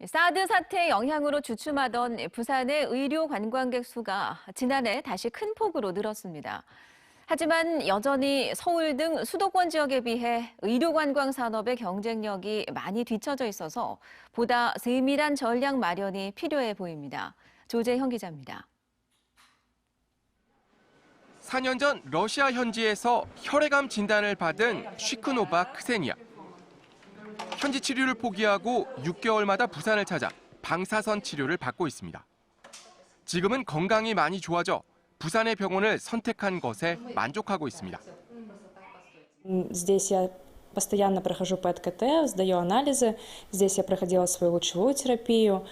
사드 사태 영향으로 주춤하던 부산의 의료 관광객 수가 지난해 다시 큰 폭으로 늘었습니다. 하지만 여전히 서울 등 수도권 지역에 비해 의료 관광 산업의 경쟁력이 많이 뒤처져 있어서 보다 세밀한 전략 마련이 필요해 보입니다. 조재형 기자입니다. 4년 전 러시아 현지에서 혈액암 진단을 받은 쉬크노바 크세니아. 현지 치료를 포기하고 6개월마다 부산을 찾아 방사선 치료를 받고 있습니다. 지금은 건강이 많이 좋아져 부산의 병원을 선택한 것에 만족하고 있습니다. Здесь я постоянно прохожу ПЭТ-КТ, сдаю анализы. Здесь я проходила свою лучевую терапию.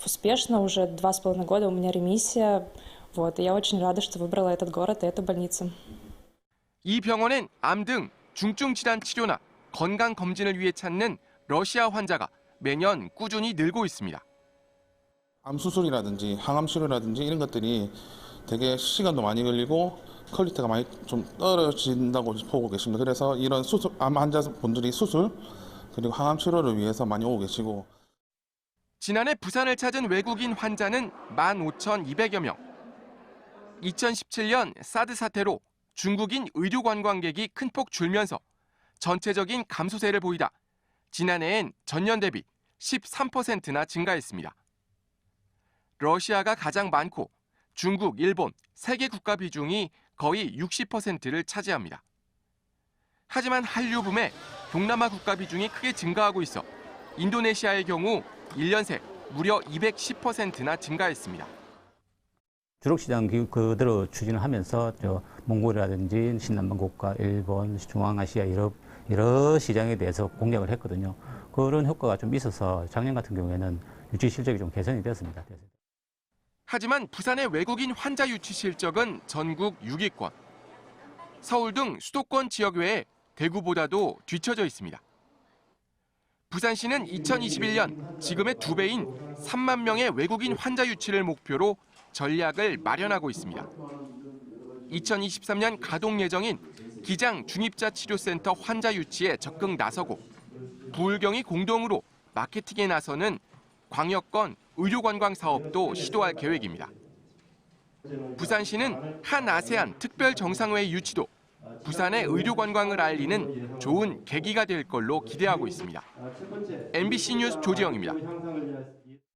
Успешно уже 2,5 года у меня ремиссия. И я очень рада, что выбрала этот город и эту больницу. 이 병원엔 암 등 중증 질환 치료나 건강 검진을 위해 찾는 러시아 환자가 매년 꾸준히 늘고 있습니다. 암 수술이라든지 항암 치료라든지 이런 것들이 되게 시간도 많이 걸리고 퀄리티가 많이 좀 떨어진다고 보고 계십니다. 그래서 이런 암 환자분들이 수술 그리고 항암 치료를 위해서 많이 오고 계시고. 지난해 부산을 찾은 외국인 환자는 15,200여 명. 2017년 사드 사태로 중국인 의료 관광객이 큰 폭 줄면서 전체적인 감소세를 보이다 지난해엔 전년 대비 13%나 증가했습니다. 러시아가 가장 많고 중국, 일본, 세 개 국가 비중이 거의 60%를 차지합니다. 하지만 한류 붐에 동남아 국가 비중이 크게 증가하고 있어 인도네시아의 경우 1년 새 무려 210%나 증가했습니다. 주력시장 그대로 추진을 하면서 몽골이라든지 신남방 국가, 일본, 중앙아시아 여러 시장에 대해서 공략을 했거든요. 그런 효과가 좀 있어서 작년 같은 경우에는 유치 실적이 좀 개선이 되었습니다. 하지만 부산의 외국인 환자 유치 실적은 전국 6위권. 서울 등 수도권 지역 외에 대구보다도 뒤처져 있습니다. 부산시는 2021년 지금의 2배인 3만 명의 외국인 환자 유치를 목표로 전략을 마련하고 있습니다. 2023년 가동 예정인 기장 중입자 치료센터 환자 유치에 적극 나서고 부울경이 공동으로 마케팅에 나서는 광역권 의료관광 사업도 시도할 계획입니다. 부산시는 한 아세안 특별 정상회의 유치도 부산의 의료관광을 알리는 좋은 계기가 될 걸로 기대하고 있습니다. MBC 뉴스 조지영입니다.